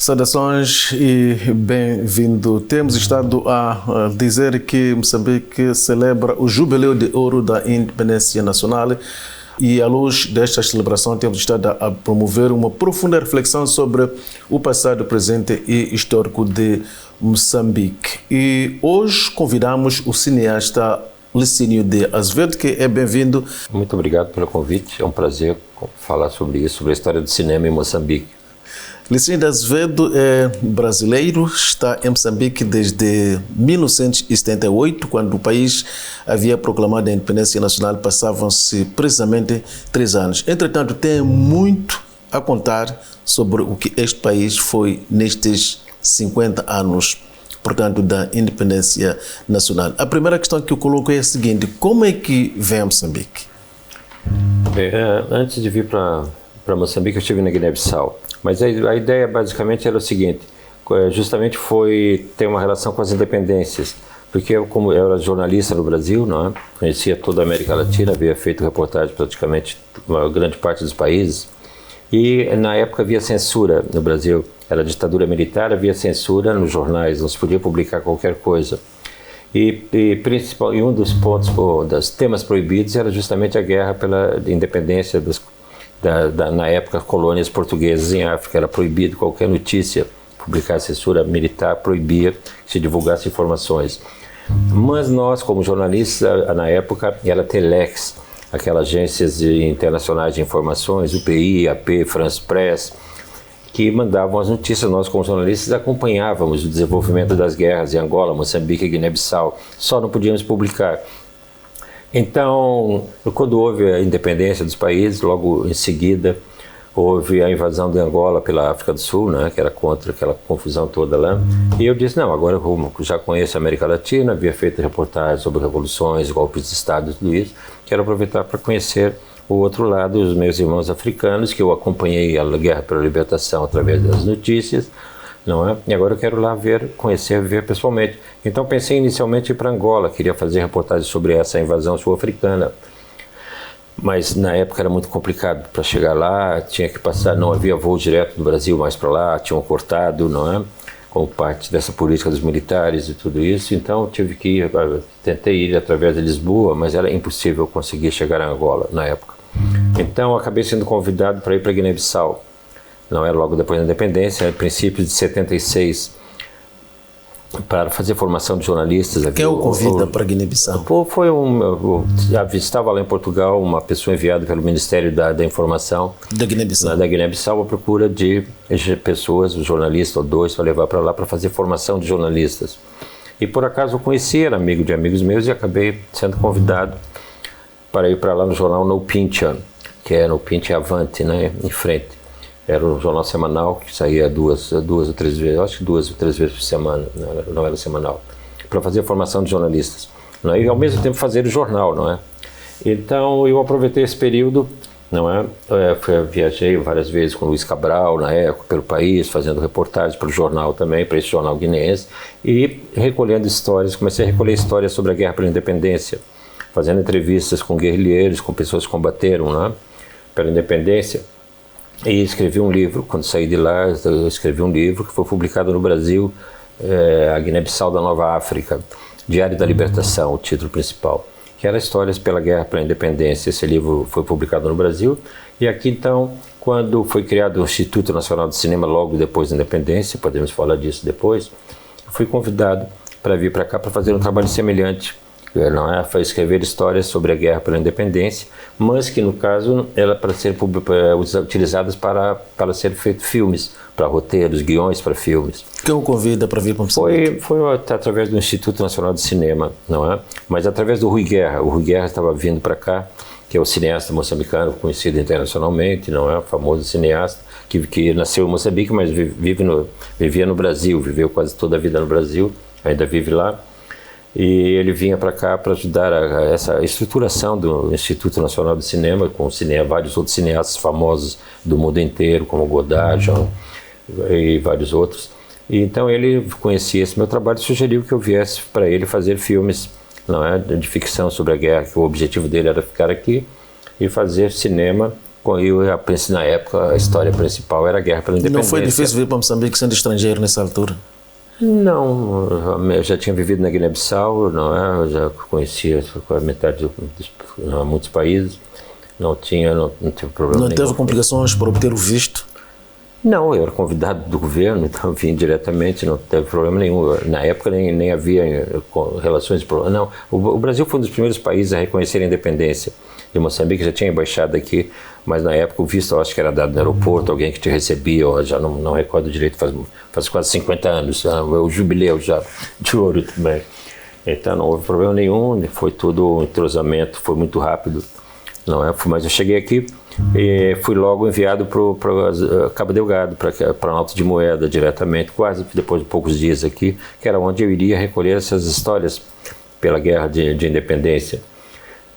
Saudações e bem-vindo. Temos estado a dizer que Moçambique celebra o Jubileu de Ouro da Independência Nacional e, à luz desta celebração, temos estado a promover uma profunda reflexão sobre o passado, presente e histórico de Moçambique. E hoje convidamos o cineasta Licínio de Azevedo, que é bem-vindo. Muito obrigado pelo convite, é um prazer falar sobre isso, sobre a história do cinema em Moçambique. Licínio de Azevedo é brasileiro, está em Moçambique desde 1978, quando o país havia proclamado a independência nacional, passavam-se precisamente 3 anos. Entretanto, tem muito a contar sobre o que este país foi nestes 50 anos, portanto, da independência nacional. A primeira questão que eu coloco é a seguinte: como é que vem a Moçambique? Antes de vir para Moçambique, eu estive na Guiné-Bissau. Mas a ideia basicamente era o seguinte, justamente foi ter uma relação com as independências, porque como eu era jornalista no Brasil, não é? Conhecia toda a América Latina, havia feito reportagem praticamente uma grande parte dos países, e na época havia censura no Brasil, era ditadura militar, havia censura nos jornais, não se podia publicar qualquer coisa. E um dos pontos, dos temas proibidos era justamente a guerra pela independência na época, colônias portuguesas em África. Era proibido qualquer notícia, publicar censura militar, proibia que se divulgasse informações. Mas nós, como jornalistas, na época, era Telex, aquelas agências internacionais de informações, UPI, AP, France Press, que mandavam as notícias. Nós, como jornalistas, acompanhávamos o desenvolvimento das guerras em Angola, Moçambique e Guiné-Bissau, só não podíamos publicar. Então, quando houve a independência dos países, logo em seguida houve a invasão de Angola pela África do Sul, né, que era contra aquela confusão toda lá. E eu disse, não, agora eu já conheço a América Latina, havia feito reportagens sobre revoluções, golpes de Estado e tudo isso, quero aproveitar para conhecer o outro lado, os meus irmãos africanos, que eu acompanhei a guerra pela libertação através das notícias, não é? E agora eu quero lá conhecer, ver pessoalmente. Então pensei inicialmente em ir para Angola, queria fazer reportagem sobre essa invasão sul-africana. Mas na época era muito complicado para chegar lá, tinha que passar, não havia voo direto do Brasil mais para lá, tinham cortado, não é? Como parte dessa política dos militares e tudo isso, então tive que ir, tentei ir através de Lisboa, mas era impossível conseguir chegar a Angola na época. Então acabei sendo convidado para ir para Guiné-Bissau. Não era logo depois da independência, era princípios de 76, para fazer formação de jornalistas. Quem o convida para Guiné-Bissau? Estava lá em Portugal uma pessoa enviada pelo Ministério da Informação da Guiné-Bissau à procura de pessoas, um jornalista ou dois, para levar para lá para fazer formação de jornalistas. E por acaso eu conheci, era amigo de amigos meus, e acabei sendo convidado para ir para lá no jornal No Pincha, que é No Pincha Avante, né, em frente. Era um jornal semanal que saía duas ou três vezes, acho que 2 ou 3 vezes por semana, não era semanal, para fazer formação de jornalistas, não é? E ao mesmo tempo fazer o jornal, não é? Então eu aproveitei esse período, não é? Viajei várias vezes com o Luiz Cabral, na época, pelo país, fazendo reportagens para o jornal também, para esse jornal guineense, e recolhendo histórias. Comecei a recolher histórias sobre a guerra pela independência, fazendo entrevistas com guerrilheiros, com pessoas que combateram, não é? Pela independência. E escrevi um livro, quando saí de lá, eu escrevi um livro que foi publicado no Brasil, a Guiné-Bissau da Nova África, Diário da Libertação, o título principal, que era Histórias pela Guerra pela Independência. Esse livro foi publicado no Brasil, e aqui então, quando foi criado o Instituto Nacional de Cinema, logo depois da independência, podemos falar disso depois, eu fui convidado para vir para cá para fazer um trabalho semelhante, não é? Foi escrever histórias sobre a guerra pela independência, mas que no caso era para ser utilizadas para ser feito filmes, para roteiros, guiões para filmes. Quem o convida para vir para Moçambique? Foi através do Instituto Nacional de Cinema, não é? Mas através do Rui Guerra. O Rui Guerra estava vindo para cá, que é o cineasta moçambicano conhecido internacionalmente, não é? O famoso cineasta que nasceu em Moçambique, mas vivia no Brasil, viveu quase toda a vida no Brasil, ainda vive lá. E ele vinha para cá para ajudar essa estruturação do Instituto Nacional de Cinema, com vários outros cineastas famosos do mundo inteiro, como Godard, e vários outros. E então ele conhecia esse meu trabalho e sugeriu que eu viesse para ele fazer filmes, não é, de ficção sobre a guerra, que o objetivo dele era ficar aqui e fazer cinema eu pensei na época, a história principal era a Guerra pela Independência. Não foi difícil vir para Moçambique sendo estrangeiro nessa altura? Não, eu já tinha vivido na Guiné-Bissau, não é? Eu já conhecia a metade muitos países, não tive problema nenhum. Não teve complicações para obter o visto? Não, eu era convidado do governo, então vim diretamente, não teve problema nenhum. Na época nem havia relações... Não, o Brasil foi um dos primeiros países a reconhecer a independência de Moçambique, já tinha embaixada aqui, mas na época o visto eu acho que era dado no aeroporto, alguém que te recebia, eu já não recordo direito, faz quase 50 anos, o jubileu já de ouro também. Então não houve problema nenhum, foi tudo um entrosamento, foi muito rápido, não é? Mas eu cheguei aqui e fui logo enviado para Cabo Delgado, para Alto de Moeda diretamente, quase depois de poucos dias aqui, que era onde eu iria recolher essas histórias pela Guerra de Independência.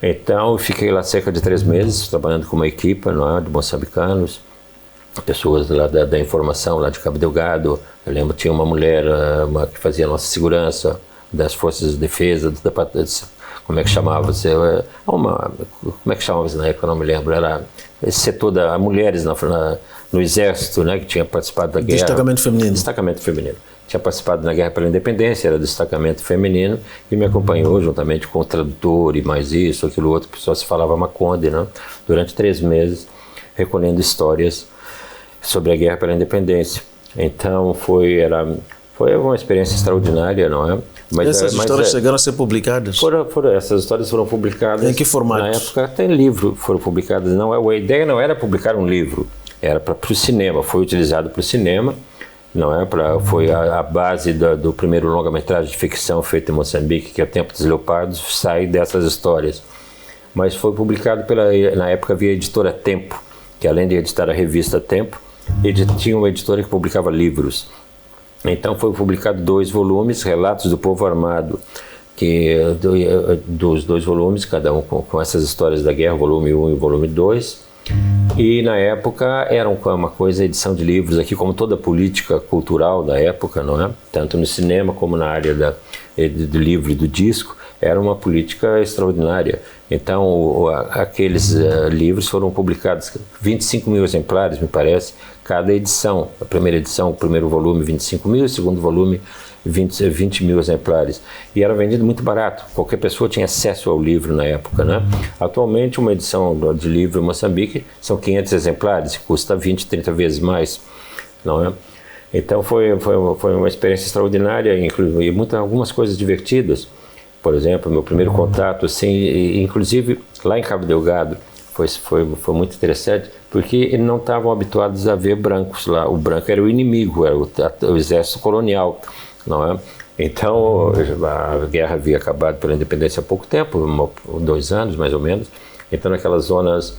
Então, eu fiquei lá cerca de 3 meses, trabalhando com uma equipe, não é, de moçambicanos, pessoas lá da informação, lá de Cabo Delgado. Eu lembro que tinha uma mulher que fazia nossa segurança, das forças de defesa, como é que chamava-se? Como é que chamava-se na época? Eu não me lembro. Era esse setor das mulheres no exército, né, que tinha participado da guerra. Destacamento feminino. Destacamento feminino. Tinha participado na Guerra pela Independência, era destacamento feminino, e me acompanhou juntamente com o tradutor e mais isso, aquilo outro, que só se falava Maconde, né? Durante 3 meses, recolhendo histórias sobre a Guerra pela Independência. Então foi uma experiência extraordinária, não é? Essas histórias chegaram a ser publicadas? Essas histórias foram publicadas. Em que formato? Na época até livro foram publicadas. A ideia não era publicar um livro, era para o cinema, foi utilizado para o cinema. Não é? Foi a base do primeiro longa-metragem de ficção feito em Moçambique, que é O Tempo dos Leopardos, sai dessas histórias. Mas foi publicado na época via editora Tempo, que além de editar a revista Tempo, tinha uma editora que publicava livros. Então foi publicado 2 volumes, Relatos do Povo Armado, dos 2 volumes, cada um com essas histórias da guerra, volume 1 e volume 2. E na época era uma coisa, edição de livros aqui, como toda a política cultural da época, não é? Tanto no cinema como na área do livro e do disco, era uma política extraordinária. Então aqueles livros foram publicados, 25 mil exemplares, me parece, cada edição. A primeira edição, o primeiro volume, 25 mil, o segundo volume, 20 mil exemplares. E era vendido muito barato, qualquer pessoa tinha acesso ao livro na época, né? Atualmente, uma edição de livro em Moçambique são 500 exemplares, custa 20, 30 vezes mais, não é? Então foi uma experiência extraordinária, e algumas coisas divertidas. Por exemplo, meu primeiro contato, assim, inclusive lá em Cabo Delgado, foi muito interessante, porque eles não estavam habituados a ver brancos lá. O branco era o inimigo, era o exército colonial, não é? Então, a guerra havia acabado pela independência há pouco tempo, 2 anos mais ou menos. Então, naquelas zonas,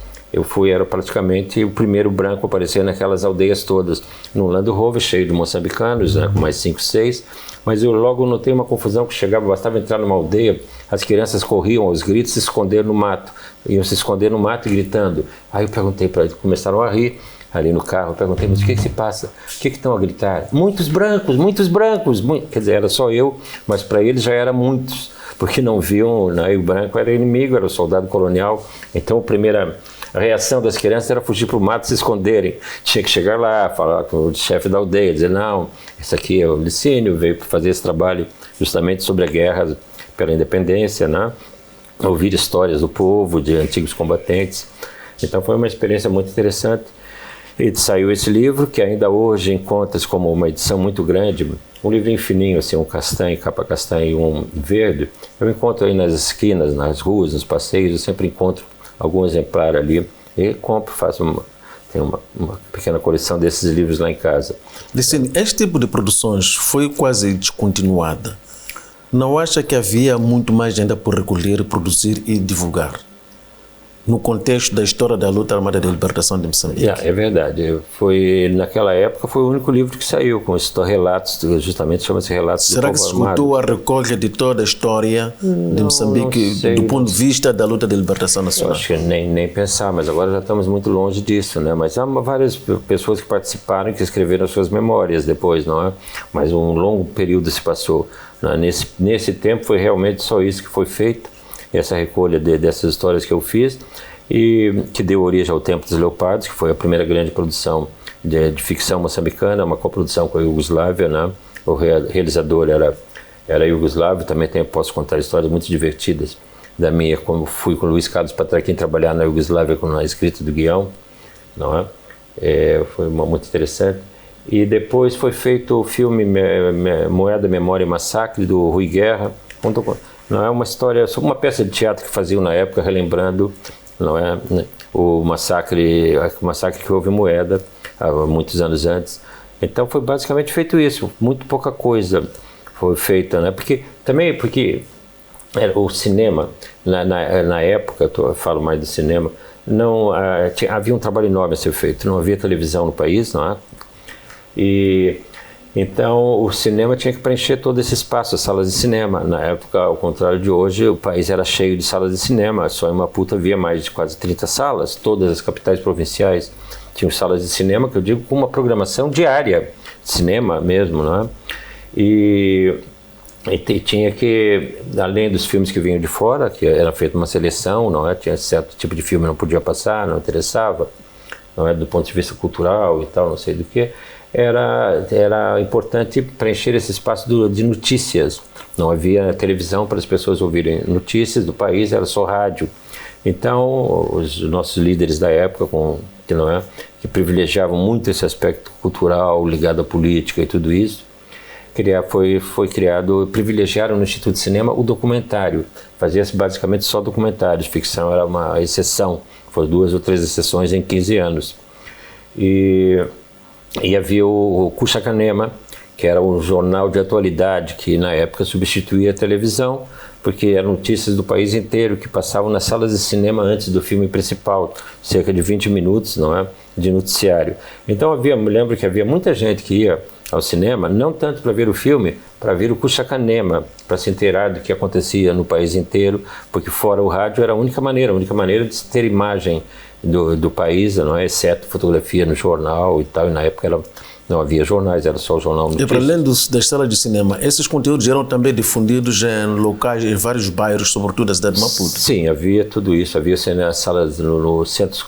era praticamente o primeiro branco a aparecer naquelas aldeias todas. No Land Rover, cheio de moçambicanos, né, com mais 5, 6. Mas eu logo notei uma confusão que bastava entrar numa aldeia, as crianças corriam aos gritos, se esconderam no mato. Iam se esconder no mato gritando. Aí eu perguntei para eles, começaram a rir. Ali no carro, eu perguntei, mas o que se passa? O que estão a gritar? Muitos brancos, muitos brancos. Quer dizer, era só eu, mas para eles já era muitos, porque não viam, né? O branco era inimigo, era o soldado colonial. Então a primeira reação das crianças era fugir para o mato, se esconderem. Tinha que chegar lá, falar com o chefe da aldeia, dizer, não, esse aqui é o Licínio, veio para fazer esse trabalho justamente sobre a guerra pela independência, né? Ouvir histórias do povo, de antigos combatentes. Então foi uma experiência muito interessante. E saiu esse livro, que ainda hoje encontra-se como uma edição muito grande, um livrinho fininho, assim, um castanho, capa castanho e um verde. Eu encontro aí nas esquinas, nas ruas, nos passeios, eu sempre encontro algum exemplar ali e compro, tenho uma pequena coleção desses livros lá em casa. Licínio, este tipo de produções foi quase descontinuada. Não acha que havia muito mais ainda por recolher, produzir e divulgar? No contexto da história da luta armada de libertação de Moçambique. É verdade. Naquela época foi o único livro que saiu com esses relatos, justamente chama-se Relatos do Povo Armado. Será que se escutou a recolha de toda a história de Moçambique do ponto de vista da luta de libertação nacional? Eu acho que nem pensar, mas agora já estamos muito longe disso, né? Mas há várias pessoas que participaram e que escreveram suas memórias depois, não é? Mas um longo período se passou. Nesse tempo foi realmente só isso que foi feito, essa recolha dessas histórias que eu fiz, e que deu origem ao Tempo dos Leopardos, que foi a primeira grande produção de ficção moçambicana, uma coprodução com a Iugoslávia, né? O realizador era iugoslavo. Também posso contar histórias muito divertidas da minha, como fui com o Luiz Carlos Patraquim trabalhar na Iugoslávia na escrita do guião, não é? Foi muito interessante. E depois foi feito o filme Moeda, Memória e Massacre, do Rui Guerra. Não é uma história, sobre uma peça de teatro que faziam na época, relembrando, não é, o massacre que houve em Moeda há muitos anos antes. Então foi basicamente feito isso, muito pouca coisa foi feita, né? Porque o cinema, na época, eu falo mais do cinema, não, havia um trabalho enorme a ser feito, não havia televisão no país, não é? E então o cinema tinha que preencher todo esse espaço, as salas de cinema. Na época, ao contrário de hoje, o país era cheio de salas de cinema, só em Maputo havia mais de quase 30 salas, todas as capitais provinciais tinham salas de cinema, que eu digo com uma programação diária, cinema mesmo, não é? E tinha que, além dos filmes que vinham de fora, que era feita uma seleção, não é? Tinha certo tipo de filme que não podia passar, não interessava, não é? Do ponto de vista cultural e tal, não sei do que. Era importante preencher esse espaço de notícias. Não havia televisão para as pessoas ouvirem notícias do país, era só rádio. Então, os nossos líderes da época, que privilegiavam muito esse aspecto cultural ligado à política e tudo isso, foi criado, privilegiaram no Instituto de Cinema o documentário. Fazia-se basicamente só documentários, ficção era uma exceção, foram 2 ou 3 exceções em 15 anos. E havia o Cuchacanema, que era um jornal de atualidade que na época substituía a televisão, porque eram notícias do país inteiro que passavam nas salas de cinema antes do filme principal, cerca de 20 minutos, não é, de noticiário. Então me lembro que havia muita gente que ia ao cinema, não tanto para ver o filme, para ver o Cuchacanema, para se inteirar do que acontecia no país inteiro, porque fora o rádio era a única maneira de se ter imagem do país, não é? Exceto fotografia no jornal e tal, e na época não havia jornais, era só o jornal Notícias. E para além das salas de cinema, esses conteúdos eram também difundidos em locais, em vários bairros, sobretudo da cidade de Maputo? Sim, havia tudo isso, havia salas nos centros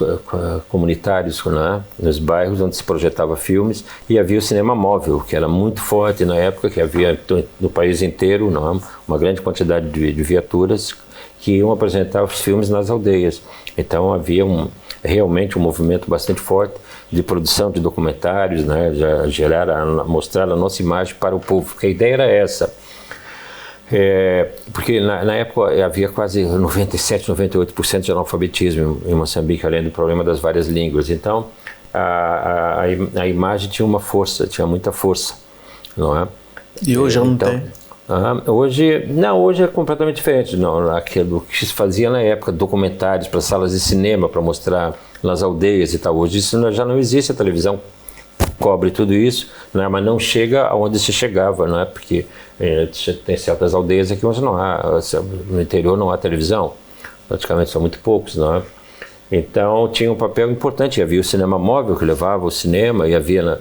comunitários, né? Nos bairros onde se projetava filmes, e havia o cinema móvel, que era muito forte na época, que havia no país inteiro, não? Uma grande quantidade de viaturas que iam apresentar os filmes nas aldeias. Então havia realmente um movimento bastante forte de produção de documentários, né, mostrar a nossa imagem para o povo, porque a ideia era essa. Porque na época havia quase 97, 98% de analfabetismo em Moçambique, além do problema das várias línguas. Então a imagem tinha muita força, não é? E hoje não tem? Hoje é completamente diferente. Aquilo que se fazia na época, documentários para salas de cinema, para mostrar nas aldeias e tal. Hoje isso já não existe, a televisão cobre tudo isso, não é? Mas não chega aonde se chegava, não é? Porque tem certas aldeias aqui onde no interior não há televisão, praticamente são muito poucos, não é? Então tinha um papel importante, havia o cinema móvel que levava o cinema, e havia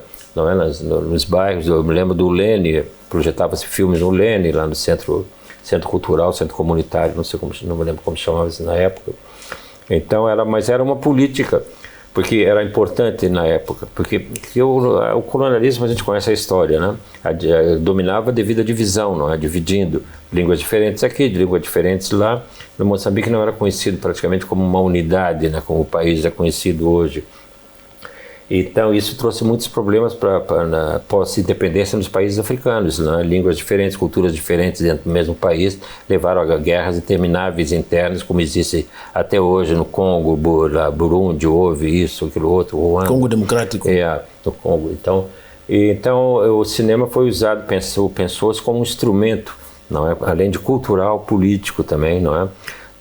nos bairros, eu me lembro do Lene, projetava-se filmes no Lene, lá no centro cultural, centro comunitário, não me lembro como chamava isso na época. Então mas era uma política, porque era importante na época, porque o colonialismo, a gente conhece a história, né? Dominava devido à divisão, não é? Dividindo línguas diferentes aqui, de línguas diferentes lá. No Moçambique não era conhecido praticamente como uma unidade, né? Como o país é conhecido hoje. Então isso trouxe muitos problemas para a pós-independência nos países africanos, né? Línguas diferentes, culturas diferentes dentro do mesmo país levaram a guerras intermináveis internas, como existe até hoje no Congo, Burundi, houve isso, aquilo outro, Ruanda. Congo Democrático. No Congo. Então o cinema foi usado, pensou-se como um instrumento, não é? Além de cultural, político também, não é?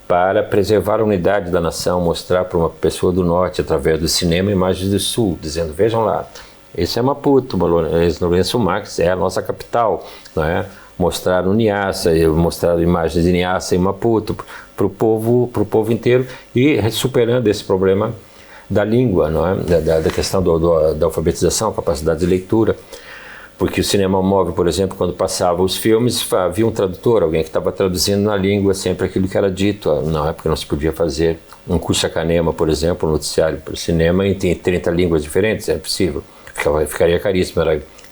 Para preservar a unidade da nação, mostrar para uma pessoa do norte, através do cinema, imagens do sul, dizendo, vejam lá, esse é Maputo, Lourenço Marques é a nossa capital, não é? Mostraram Niassa, mostraram imagens de Niassa e Maputo para o povo inteiro, e superando esse problema da língua, não é? Da questão da alfabetização, capacidade de leitura. Porque o cinema móvel, por exemplo, quando passava os filmes, havia um tradutor, alguém que estava traduzindo na língua sempre aquilo que era dito. Na época não se podia fazer um Cuxa-Canema, por exemplo, um noticiário para o cinema em 30 línguas diferentes, é impossível. Ficaria caríssimo,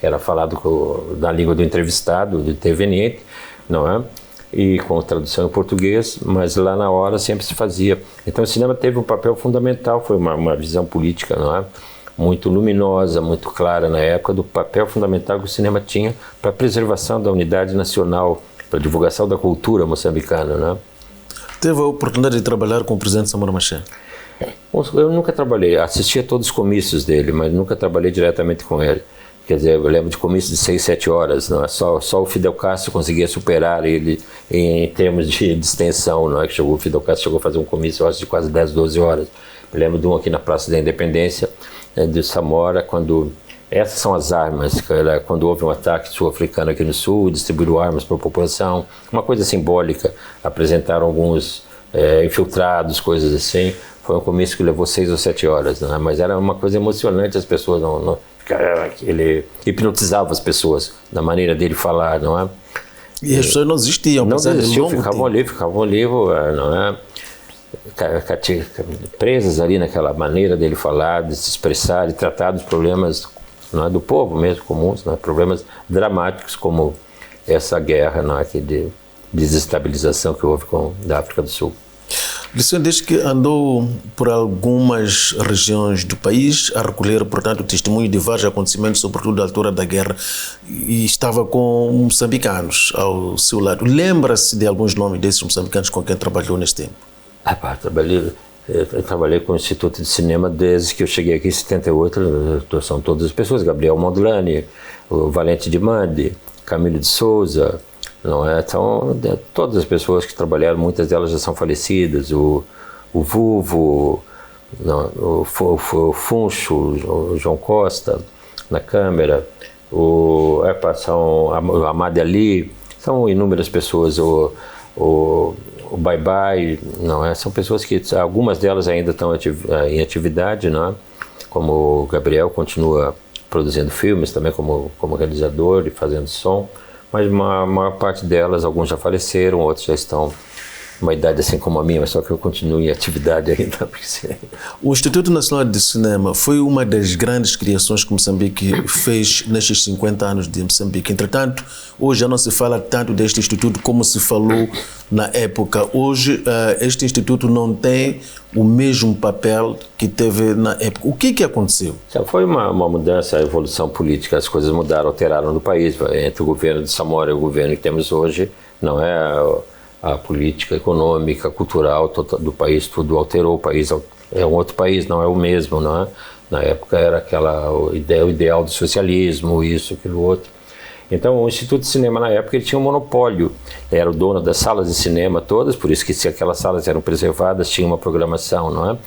era falado na língua do entrevistado, do interveniente, não é? E com tradução em português, mas lá na hora sempre se fazia. Então o cinema teve um papel fundamental, foi uma visão política, não é? Muito luminosa, muito clara na época do papel fundamental que o cinema tinha para a preservação da unidade nacional, para a divulgação da cultura moçambicana, né? Teve a oportunidade de trabalhar com o presidente Samora Machel? Eu nunca trabalhei, assistia a todos os comícios dele, mas nunca trabalhei diretamente com ele. Quer dizer, eu lembro de comícios de 6, 7 horas, não é? Só o Fidel Castro conseguia superar ele em termos de extensão, não é? Que o Fidel Castro chegou a fazer um comício, eu acho, de quase 10, 12 horas. Eu lembro de um aqui na Praça da Independência, de Samora, quando essas são as armas, quando houve um ataque sul-africano aqui no sul, distribuíram armas para a população, uma coisa simbólica, apresentaram alguns infiltrados, coisas assim. Foi um comício que levou 6 ou 7 horas, né? Mas era uma coisa emocionante, as pessoas ele hipnotizava as pessoas na maneira dele falar, não é? E as pessoas não desistiam, não desistiam, ficavam ali, não é? Presas ali naquela maneira dele falar, de se expressar, de tratar dos problemas, não é, do povo mesmo, comuns, não é? Problemas dramáticos como essa guerra, não é, de desestabilização que houve da África do Sul. Liceu diz que andou por algumas regiões do país a recolher, portanto, testemunhos de vários acontecimentos, sobretudo da altura da guerra, e estava com moçambicanos ao seu lado. Lembra-se de alguns nomes desses moçambicanos com quem trabalhou nesse tempo? Eu trabalhei com o Instituto de Cinema desde que eu cheguei aqui em 78, são todas as pessoas, Gabriel Mondlane, o Valente de Mande, Camilo de Souza, não é? Então, todas as pessoas que trabalharam, muitas delas já são falecidas, o Vuvo, o Funcho, o João Costa, na Câmara, o Amade Ali, são inúmeras pessoas, o Bye Bye, não é? São pessoas que, algumas delas ainda estão em atividade, não é? Como o Gabriel continua produzindo filmes também como realizador e fazendo som, mas a maior parte delas, alguns já faleceram, outros já estão uma idade assim como a minha, mas só que eu continuo em atividade ainda. O Instituto Nacional de Cinema foi uma das grandes criações que Moçambique fez nestes 50 anos de Moçambique. Entretanto, hoje já não se fala tanto deste instituto como se falou na época. Hoje, este instituto não tem o mesmo papel que teve na época. O que aconteceu? Já foi uma mudança, a evolução política, as coisas mudaram, alteraram no país. Entre o governo de Samora e o governo que temos hoje, não é a política econômica, cultural do país, tudo alterou. O país é um outro país, não é o mesmo, não é? Na época era o ideal do socialismo, isso, aquilo, outro. Então o Instituto de Cinema na época ele tinha um monopólio, era o dono das salas de cinema todas, por isso que se aquelas salas eram preservadas, tinha uma programação, não é?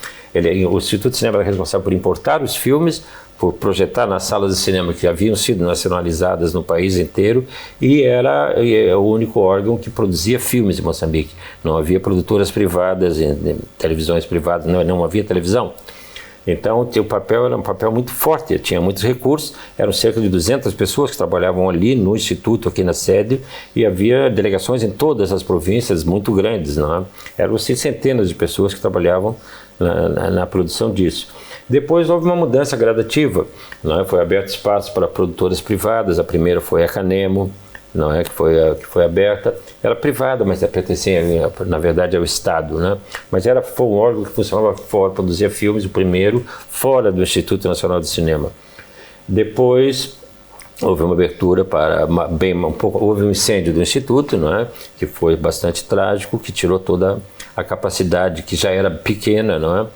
O Instituto de Cinema era responsável por importar os filmes, por projetar nas salas de cinema que haviam sido nacionalizadas no país inteiro, e era o único órgão que produzia filmes em Moçambique. Não havia produtoras privadas, televisões privadas, não havia televisão. Então o papel era um papel muito forte, tinha muitos recursos, eram cerca de 200 pessoas que trabalhavam ali no Instituto, aqui na sede, e havia delegações em todas as províncias muito grandes, não é? Eram assim, centenas de pessoas que trabalhavam na produção disso. Depois houve uma mudança gradativa, não é? Foi aberto espaço para produtoras privadas, a primeira foi a Canemo, não é? que foi aberta, era privada, mas pertencia, na verdade, ao Estado, né? Mas foi um órgão que funcionava fora, produzia filmes, o primeiro, fora do Instituto Nacional de Cinema. Depois houve uma abertura houve um incêndio do Instituto, não é? Que foi bastante trágico, que tirou toda a capacidade, que já era pequena, não é?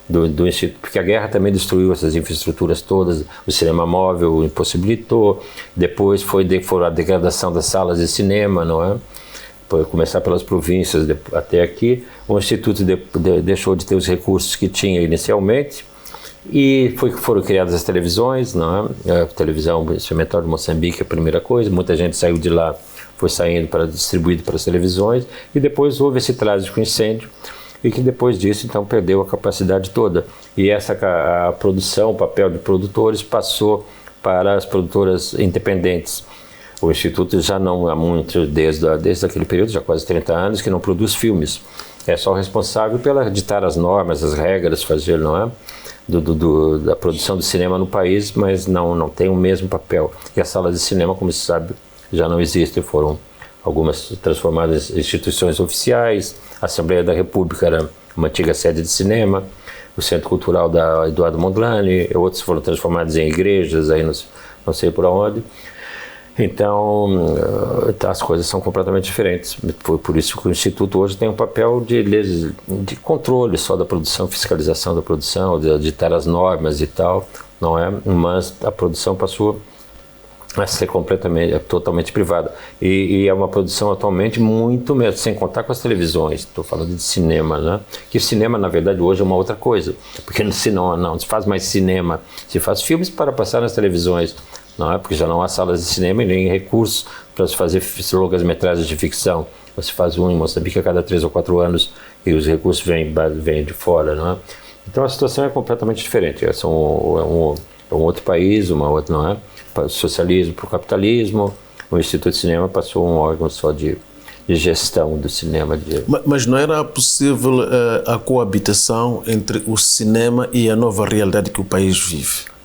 Do Instituto, porque a guerra também destruiu essas infraestruturas todas, o cinema móvel impossibilitou, depois foi a degradação das salas de cinema, não é? Por começar pelas províncias até aqui, o Instituto deixou de ter os recursos que tinha inicialmente, e foram criadas as televisões, não é? A televisão experimental de Moçambique é a primeira coisa, muita gente saiu de lá, foi saindo distribuído para as televisões, e depois houve esse trágico incêndio, e que depois disso, então, perdeu a capacidade toda. E a produção, o papel de produtores passou para as produtoras independentes. O Instituto já não há muito, desde aquele período, já quase 30 anos, que não produz filmes. É só o responsável pela ditar as normas, as regras, fazer, não é? Da produção do cinema no país, mas não tem o mesmo papel. E as salas de cinema, como se sabe, já não existem, foram algumas transformadas em instituições oficiais. A Assembleia da República era uma antiga sede de cinema, o Centro Cultural da Eduardo Mondlane, outros foram transformados em igrejas, aí não sei por onde. Então, as coisas são completamente diferentes. Por isso que o Instituto hoje tem um papel de controle só da produção, fiscalização da produção, de ditar as normas e tal, não é? Mas a produção passou a ser totalmente privada. E é uma produção atualmente muito mesmo, sem contar com as televisões. Estou falando de cinema, né? Que o cinema, na verdade, hoje é uma outra coisa. Porque não se faz mais cinema, se faz filmes para passar nas televisões. Não é? Porque já não há salas de cinema e nem recursos para se fazer longas metragens de ficção. Você faz um em Moçambique a cada 3 ou 4 anos e os recursos vêm de fora. Não é? Então a situação é completamente diferente. É um outro país, uma outra, não é? Para o socialismo, para o capitalismo. O Instituto de Cinema passou um órgão só de gestão do cinema. Mas não era possível a coabitação entre o cinema e a nova realidade que o país vive?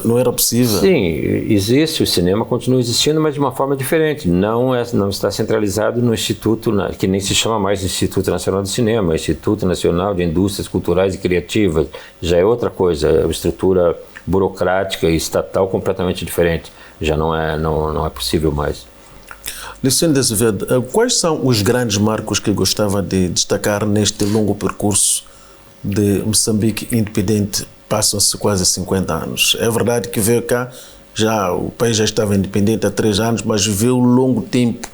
Não era possível? Sim, existe, o cinema continua existindo, mas de uma forma diferente. Não está centralizado no Instituto, que nem se chama mais Instituto Nacional do Cinema, Instituto Nacional de Indústrias Culturais e Criativas. Já é outra coisa, é uma estrutura burocrática e estatal completamente diferente. Já não é possível mais. Licínio Azevedo, quais são os grandes marcos que gostava de destacar neste longo percurso de Moçambique independente? Passam-se quase 50 anos. É verdade que veio cá, o país já estava independente há 3 anos, mas viveu um longo tempo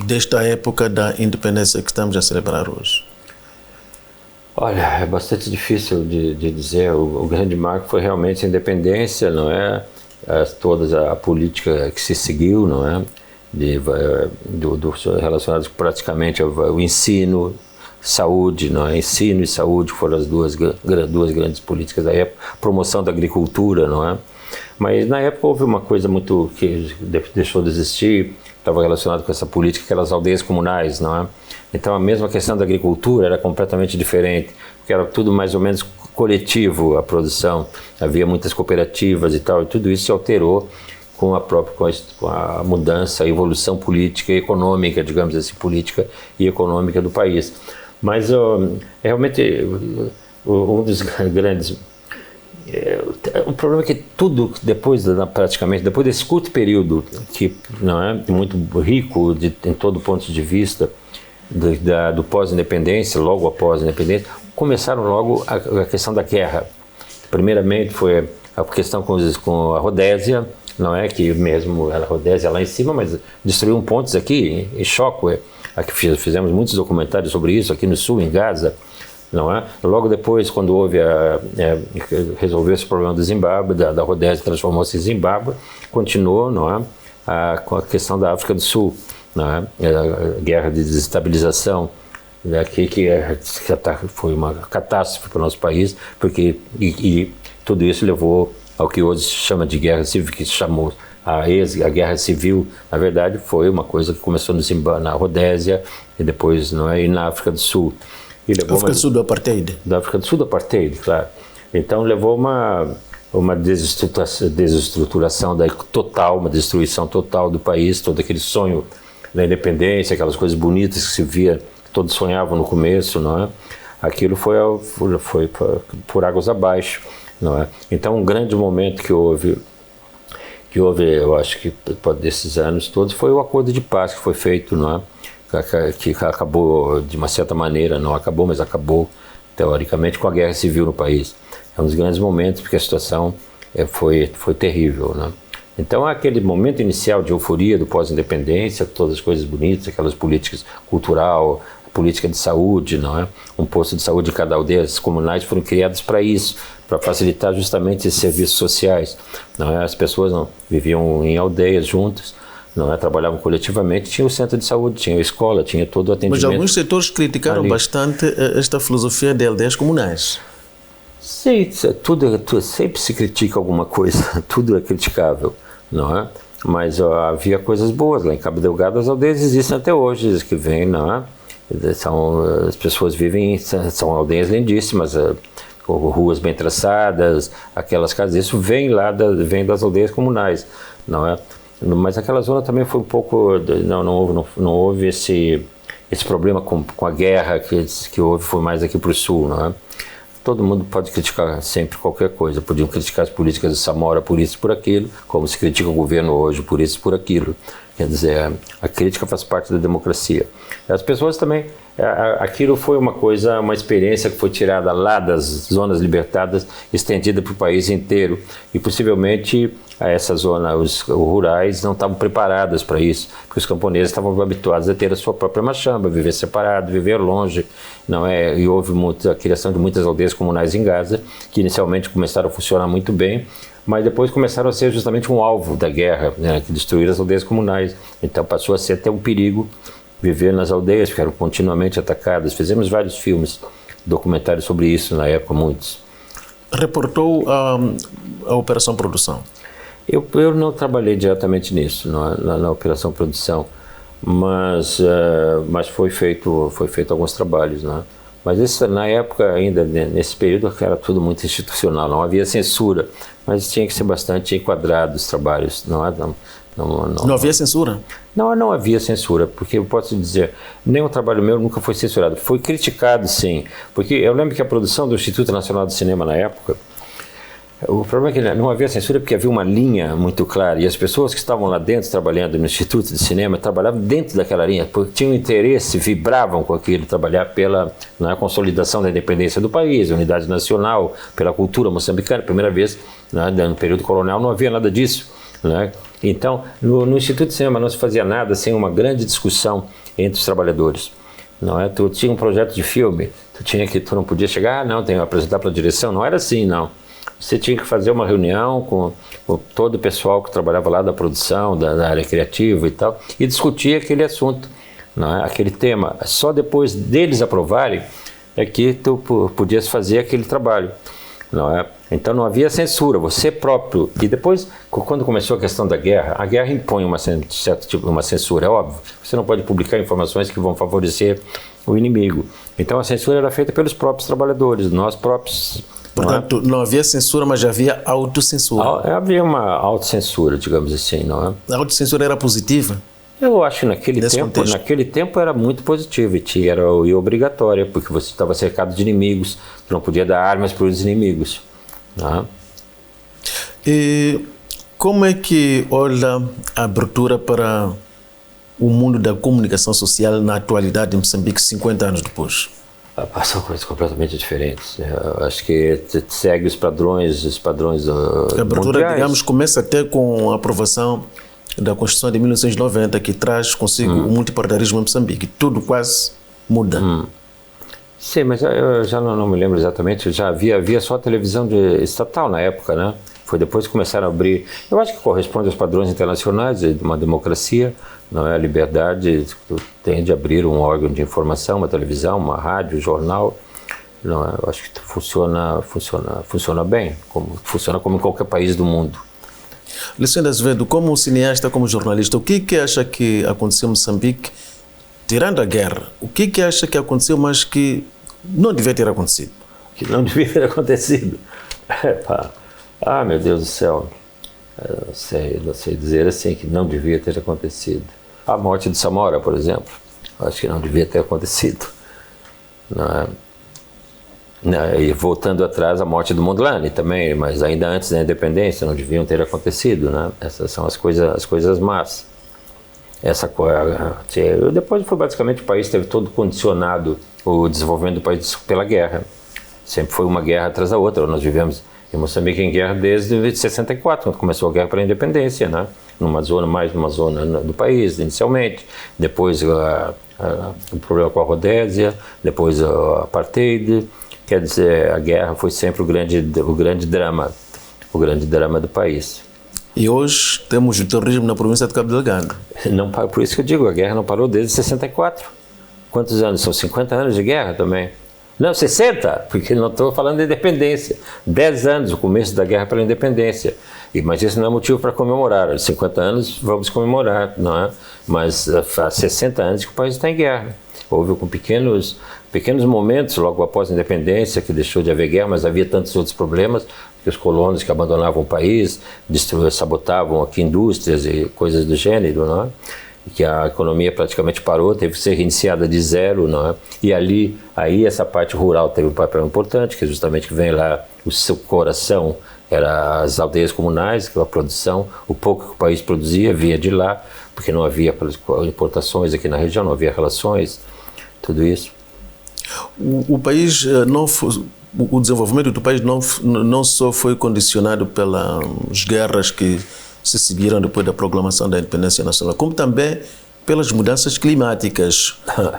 desta época da independência que estamos a celebrar hoje. Olha, é bastante difícil de dizer. O grande marco foi realmente a independência, não é? Toda a política que se seguiu, não é? Relacionados praticamente ao ensino, saúde, não é? Ensino e saúde foram as duas grandes políticas da época, promoção da agricultura, não é? Mas na época houve uma coisa muito que deixou de existir, estava relacionado com essa política, aquelas aldeias comunais, não é? Então a mesma questão da agricultura era completamente diferente, porque era tudo mais ou menos coletivo a produção, havia muitas cooperativas e tal, e tudo isso se alterou com a mudança, a evolução política e econômica, digamos assim, política e econômica do país. Mas realmente um dos grandes... o problema é que tudo praticamente depois desse curto período, que não é muito rico em todo ponto de vista, do pós-independência, logo após a independência, começaram logo a questão da guerra. Primeiramente foi a questão com a Rodésia, não é? Que mesmo a Rodésia lá em cima, mas destruíram pontes aqui em Chocwe. Aqui fizemos muitos documentários sobre isso, aqui no sul, em Gaza, não é? Logo depois, quando houve resolveu esse problema do Zimbábue, da Rodésia transformou-se em Zimbábue, continuou, não é? Com a questão da África do Sul, não é? A guerra de desestabilização daqui, que foi uma catástrofe para o nosso país, porque e tudo isso levou ao que hoje se chama de guerra civil, que se chamou a guerra civil. Na verdade, foi uma coisa que começou na Rodésia e depois, não é? E na África do Sul. África do Sul do Apartheid. Da África do Sul do Apartheid, claro. Então levou uma desestruturação total, uma destruição total do país, todo aquele sonho da independência, aquelas coisas bonitas que se via, todos sonhavam no começo, não é? Aquilo foi por águas abaixo, não é? Então um grande momento que houve, eu acho que desses anos todos, foi o acordo de paz que foi feito, não é? Que acabou de uma certa maneira, não acabou, mas acabou teoricamente com a guerra civil no país. É um dos grandes momentos, porque a situação foi terrível, né? Então aquele momento inicial de euforia do pós-independência, todas as coisas bonitas, aquelas políticas cultural, política de saúde, não é? Um posto de saúde em cada aldeia, as comunais foram criadas para isso, para facilitar justamente esses serviços sociais, não é? As pessoas não viviam em aldeias juntas, não é? Trabalhavam coletivamente, tinha o centro de saúde, tinha a escola, tinha todo o atendimento. Mas alguns setores criticaram bastante esta filosofia de aldeias comunais. Sim, tudo sempre se critica alguma coisa, tudo é criticável, não é? Mas havia coisas boas lá em Cabo Delgado, as aldeias existem até hoje, as que vêm, não é? As pessoas vivem, são aldeias lindíssimas, ruas bem traçadas, aquelas casas, isso vem vem das aldeias comunais, não é? Mas aquela zona também foi um pouco, não houve esse problema com a guerra que houve, foi mais aqui para o sul, não é? Todo mundo pode criticar sempre qualquer coisa. Podiam criticar as políticas de Samora por isso e por aquilo, como se critica o governo hoje por isso e por aquilo. Quer dizer, a crítica faz parte da democracia. As pessoas também, aquilo foi uma experiência que foi tirada lá das zonas libertadas, estendida para o país inteiro. E possivelmente essa zona, os rurais não estavam preparados para isso, porque os camponeses estavam habituados a ter a sua própria machamba, viver separado, viver longe, não é? E houve a criação de muitas aldeias comunais em Gaza, que inicialmente começaram a funcionar muito bem, mas depois começaram a ser justamente um alvo da guerra, né, que destruíram as aldeias comunais. Então passou a ser até um perigo viver nas aldeias, ficaram continuamente atacadas. Fizemos vários filmes, documentários sobre isso na época, muitos. Reportou a Operação Produção? Eu não trabalhei diretamente nisso, na Operação Produção, mas foi feito alguns trabalhos, né? Mas isso, na época, ainda nesse período, era tudo muito institucional, não havia censura, mas tinha que ser bastante enquadrado os trabalhos, não havia censura? Não havia censura, porque eu posso dizer, nenhum trabalho meu nunca foi censurado, foi criticado sim, porque eu lembro que a produção do Instituto Nacional de Cinema na época, o problema é que não havia censura porque havia uma linha muito clara e as pessoas que estavam lá dentro trabalhando no Instituto de Cinema trabalhavam dentro daquela linha porque tinham interesse, vibravam com aquilo, trabalhar na consolidação da independência do país, unidade nacional, pela cultura moçambicana. Primeira vez, né, no período colonial não havia nada disso, né? Então, no Instituto de Cinema não se fazia nada sem uma grande discussão entre os trabalhadores. Não é? Tu tinha um projeto de filme, tu não podia chegar, tem que apresentar para a direção, não era assim, não. Você tinha que fazer uma reunião com todo o pessoal que trabalhava lá da produção, da área criativa e tal, e discutir aquele assunto, não é? Aquele tema. Só depois deles aprovarem é que tu podias fazer aquele trabalho, não é? Então não havia censura, você próprio. E depois, quando começou a questão da guerra, a guerra impõe uma censura, é óbvio. Você não pode publicar informações que vão favorecer o inimigo. Então a censura era feita pelos próprios trabalhadores, nós próprios. Portanto, não havia censura, mas havia autocensura. Havia uma autocensura, digamos assim, não é? A autocensura era positiva? Eu acho que naquele tempo era muito positivo e obrigatória, porque você estava cercado de inimigos, tu não podia dar armas para os inimigos. Não é? E como é que olha a abertura para o mundo da comunicação social na atualidade em Moçambique, 50 anos depois? São coisas completamente diferentes. Eu acho que segue os padrões a abertura, mundiais. Digamos, começa até com a aprovação da Constituição de 1990, que traz consigo o multipartidarismo em Moçambique. Tudo quase muda. Sim, mas eu já não me lembro exatamente. Já havia só a televisão estatal na época, né? Foi depois que começaram a abrir. Eu acho que corresponde aos padrões internacionais de uma democracia, não é? A liberdade tem de abrir um órgão de informação, uma televisão, uma rádio, um jornal. Não é? Eu acho que funciona bem, funciona como em qualquer país do mundo. Alexandre Azevedo, como cineasta, como jornalista, o que acha que aconteceu em Moçambique, tirando a guerra? O que acha que aconteceu, mas que não devia ter acontecido? Que não devia ter acontecido? Meu Deus do céu. Eu não sei dizer assim que não devia ter acontecido. A morte de Samora, por exemplo, acho que não devia ter acontecido. E voltando atrás, a morte do Mondlane também, mas ainda antes da independência não deviam ter acontecido, né? Essas são as coisas más. Depois foi basicamente o país teve todo condicionado o desenvolvimento do país pela guerra. Sempre foi uma guerra atrás da outra. Nós vivemos em Moçambique em guerra desde 64, quando começou a guerra pela independência, né? Numa zona do país, inicialmente. Depois o problema com a Rodésia, depois a apartheid. Quer dizer, a guerra foi sempre o grande drama do país. E hoje temos o terrorismo na província de Cabo Delgado. Por isso que eu digo, a guerra não parou desde 64. Quantos anos? São 50 anos de guerra também. Não, 60, porque não estou falando de independência. 10 anos, o começo da guerra pela independência. Mas isso não é motivo para comemorar. 50 anos vamos comemorar, não é? Mas há 60 anos que o país está em guerra. Houve com pequenos momentos, logo após a independência, que deixou de haver guerra, mas havia tantos outros problemas, que os colonos que abandonavam o país, sabotavam aqui indústrias e coisas do gênero, não é? Que a economia praticamente parou, teve que ser reiniciada de zero, não é? E aí essa parte rural teve um papel importante, que justamente que vem lá, o seu coração era as aldeias comunais, aquela produção, o pouco que o país produzia vinha de lá, porque não havia importações aqui na região, não havia relações, tudo isso. O país o desenvolvimento do país não só foi condicionado pelas guerras que se seguiram depois da proclamação da independência nacional, como também pelas mudanças climáticas.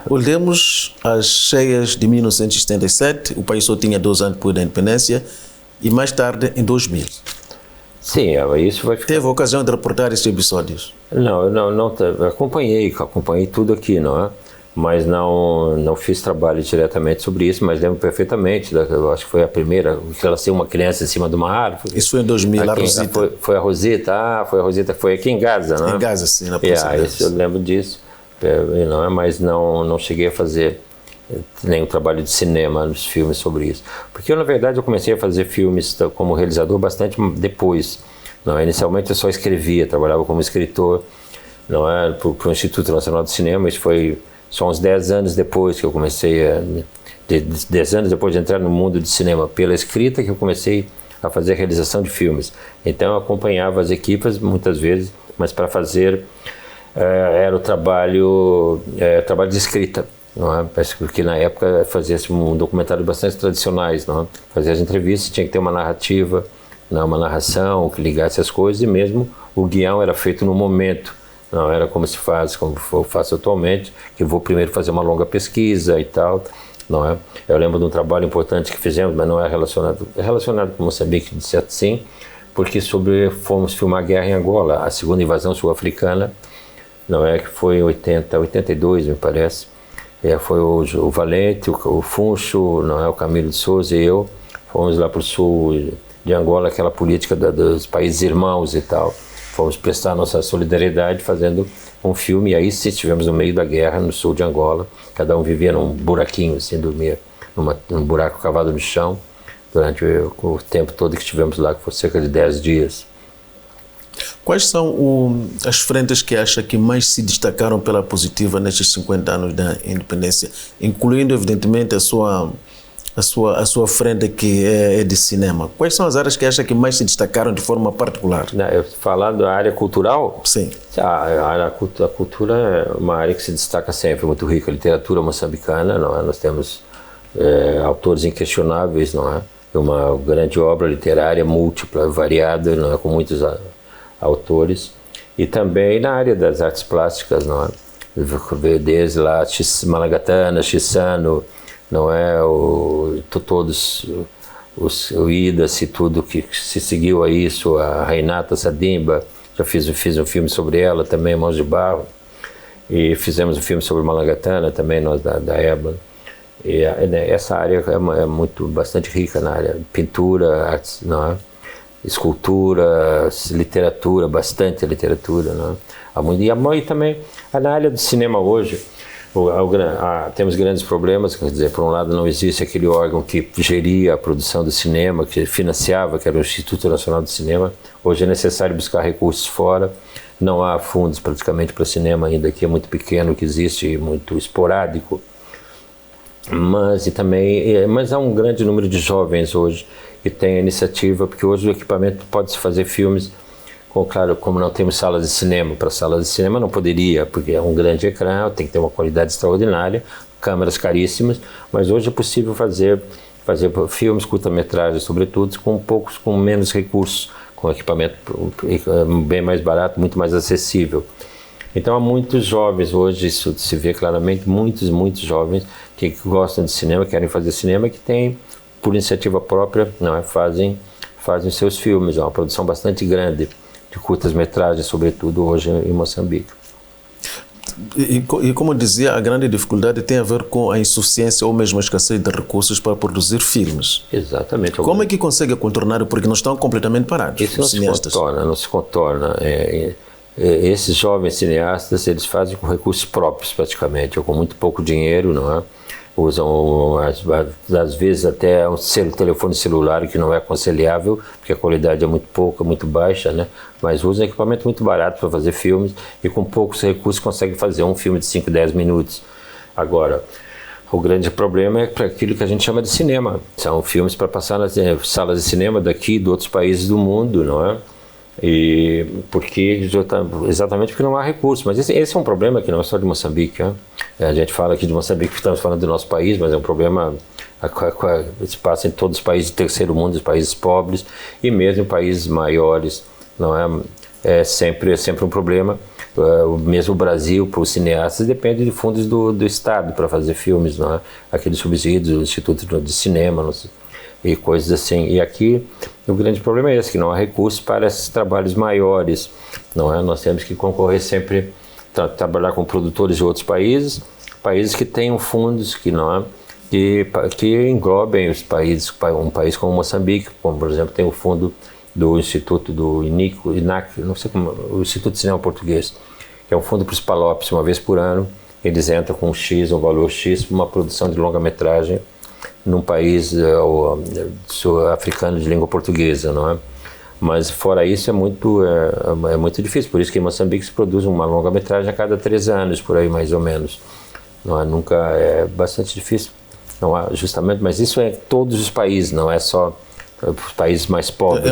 Olhemos as cheias de 1977, o país só tinha 2 anos depois da independência, e mais tarde, em 2000. Sim, isso vai ficar... Teve a ocasião de reportar esses episódios? Não, acompanhei tudo aqui, não é? Mas não fiz trabalho diretamente sobre isso, mas lembro perfeitamente, eu acho que foi a primeira, que ela saiu uma criança em cima de uma árvore. Isso foi em 2000, aqui, a Rosita. Foi a Rosita, foi a Rosita que foi aqui em Gaza, não é? Em Gaza, sim, na Praça de Gaza. Eu lembro disso, não é? Mas não cheguei a fazer nenhum trabalho de cinema, nos filmes sobre isso. Porque eu, na verdade, eu comecei a fazer filmes como realizador bastante depois. Não é? Inicialmente eu só escrevia, trabalhava como escritor, não é? Para o Instituto Nacional de Cinema. Isso foi só uns 10 anos depois que eu comecei 10 anos depois de entrar no mundo de cinema pela escrita, que eu comecei a fazer a realização de filmes. Então eu acompanhava as equipes muitas vezes, mas para fazer era o trabalho de escrita, não é? Porque na época fazia-se um documentário bastante tradicionais, não é? Fazia as entrevistas, tinha que ter uma narrativa, não, uma narração que ligasse as coisas, e mesmo o guião era feito no momento. Não era como se faz, como eu faço atualmente, que eu vou primeiro fazer uma longa pesquisa e tal, não é? Eu lembro de um trabalho importante que fizemos, mas não é relacionado com Moçambique, de certo sim, porque fomos filmar a guerra em Angola, a segunda invasão sul-africana, não é? Que foi em 82, me parece. Foi o Valente, o Funcho, não é? O Camilo de Souza e eu, fomos lá para o sul de Angola, aquela política dos países irmãos e tal. Fomos prestar nossa solidariedade fazendo um filme, e aí sim estivemos no meio da guerra, no sul de Angola, cada um vivia num buraquinho, assim, dormia num buraco cavado no chão, durante o tempo todo que estivemos lá, que foi cerca de 10 dias. Quais são as frentes que acha que mais se destacaram pela positiva nestes 50 anos da independência, incluindo, evidentemente, a sua frente que é de cinema? Quais são as áreas que acha que mais se destacaram de forma particular? Falando da área cultural? Sim. A cultura é uma área que se destaca sempre, muito rica. A literatura moçambicana, não é? Nós temos autores inquestionáveis, não é? Uma grande obra literária, múltipla, variada, não é? Com muitos autores. E também na área das artes plásticas, não é? Desde lá, Malagatana, Chissano, não é? Todos o Ida-se, tudo que se seguiu a isso, a Reinata Sadimba, já fiz um filme sobre ela também, Mãos de Barro, e fizemos um filme sobre Malagatana também, nós da Ébano. E essa área é bastante rica na área, pintura, artes, não é? Escultura, literatura, bastante literatura, não é? E também na área do cinema hoje, temos grandes problemas, quer dizer, por um lado não existe aquele órgão que geria a produção do cinema, que financiava, que era o Instituto Nacional de Cinema. Hoje é necessário buscar recursos fora, não há fundos praticamente para cinema ainda, que é muito pequeno, que existe, muito esporádico. Mas há um grande número de jovens hoje que tem a iniciativa, porque hoje o equipamento pode-se fazer filmes, claro, como não temos salas de cinema, para salas de cinema não poderia, porque é um grande ecrã, tem que ter uma qualidade extraordinária, câmeras caríssimas, mas hoje é possível fazer filmes, curta-metragens, sobretudo, com menos recursos, com equipamento bem mais barato, muito mais acessível. Então há muitos jovens hoje, isso se vê claramente, muitos jovens que gostam de cinema, querem fazer cinema, que têm, por iniciativa própria, não é, fazem seus filmes. É uma produção bastante grande de curtas-metragens, sobretudo hoje em Moçambique. E como eu dizia, a grande dificuldade tem a ver com a insuficiência ou mesmo a escassez de recursos para produzir filmes. Exatamente. Como é que consegue contornar? Porque não estão completamente parados. Isso não se contorna. Esses jovens cineastas, eles fazem com recursos próprios praticamente, ou com muito pouco dinheiro, não é? Usam, às vezes, até um telefone celular, que não é aconselhável, porque a qualidade é muito pouca, muito baixa, né? Mas usam equipamento muito barato para fazer filmes e com poucos recursos conseguem fazer um filme de 5, 10 minutos. Agora, o grande problema é para aquilo que a gente chama de cinema. São filmes para passar nas salas de cinema daqui e de outros países do mundo, não é? E exatamente porque não há recursos. Mas esse é um problema que não é só de Moçambique. Né? A gente fala aqui de Moçambique, estamos falando do nosso país, mas é um problema que se passa em todos os países do terceiro mundo, os países pobres e mesmo em países maiores. Não é? É sempre um problema. Mesmo o Brasil, para os cineastas, depende de fundos do Estado para fazer filmes, não é? Aqueles subsídios, o Instituto de Cinema, não sei, e coisas assim. E aqui o grande problema é esse, que não há recursos para esses trabalhos maiores, não é? Nós temos que concorrer sempre, trabalhar com produtores de outros países que tenham fundos que não é, que englobem os países, um país como Moçambique, como por exemplo tem o fundo do Instituto do INAC, não sei como, o Instituto de Cinema Português, que é um fundo para os PALOPs, uma vez por ano, eles entram com um valor X, para uma produção de longa-metragem num país sul-africano de língua portuguesa, não é? Mas fora isso é muito difícil, por isso que em Moçambique se produz uma longa-metragem a cada 3 anos, por aí mais ou menos. Não é? Nunca é bastante difícil, não é? Justamente, mas isso é em todos os países, não é só os países mais pobres.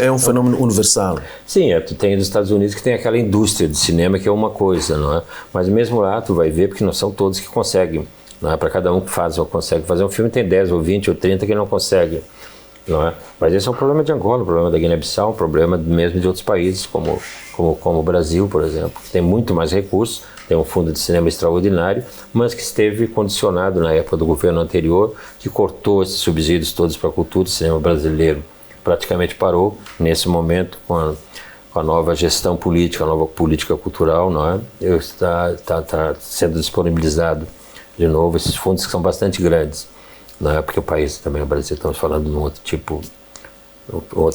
É um fenômeno universal. Sim, tu tem nos Estados Unidos que tem aquela indústria de cinema que é uma coisa, não é? Mas mesmo lá tu vai ver, porque não são todos que conseguem. Não é? Para cada um que faz ou consegue fazer um filme, tem 10 ou 20 ou 30 que não consegue. Não é? Mas esse é um problema de Angola, um problema da Guiné-Bissau, um problema mesmo de outros países, como o Brasil, por exemplo, que tem muito mais recursos, tem um fundo de cinema extraordinário, mas que esteve condicionado na época do governo anterior, que cortou esses subsídios todos para a cultura. O cinema brasileiro praticamente parou nesse momento com a nova gestão política, a nova política cultural, não é? Está sendo disponibilizado de novo esses fundos que são bastante grandes, não é? Porque o país também, o Brasil, estamos falando de um outro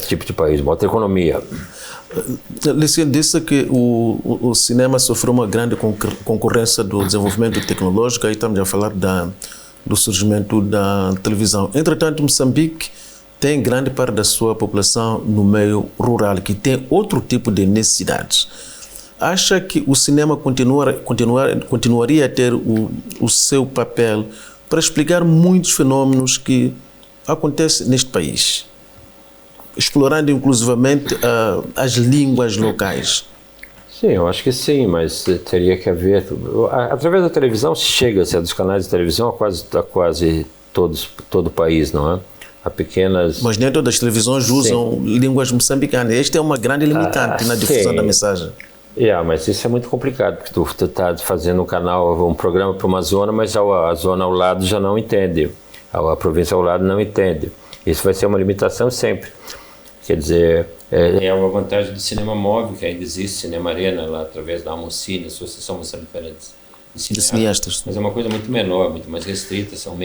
tipo de país, uma outra economia. Licínio disse que o cinema sofreu uma grande concorrência do desenvolvimento tecnológico, aí estamos a falar do surgimento da televisão. Entretanto, Moçambique tem grande parte da sua população no meio rural, que tem outro tipo de necessidades. Acha que o cinema continuaria a ter o seu papel para explicar muitos fenômenos que acontecem neste país, explorando inclusivamente as línguas locais? Sim, eu acho que sim, mas teria que haver... Através da televisão chega-se, dos canais de televisão, a quase todo o país, não é? A pequenas... Mas nem todas as televisões usam línguas moçambicanas. Esta é uma grande limitante na difusão da mensagem. Mas isso é muito complicado, porque tu está fazendo um programa para uma zona, mas a zona ao lado já não entende, a província ao lado não entende. Isso vai ser uma limitação sempre. Quer dizer, é uma vantagem do cinema móvel, que ainda existe, Cinema Arena, lá através da Amocine, Associação Moçambicana de Cineastas. Mas é uma coisa muito menor, muito mais restrita, são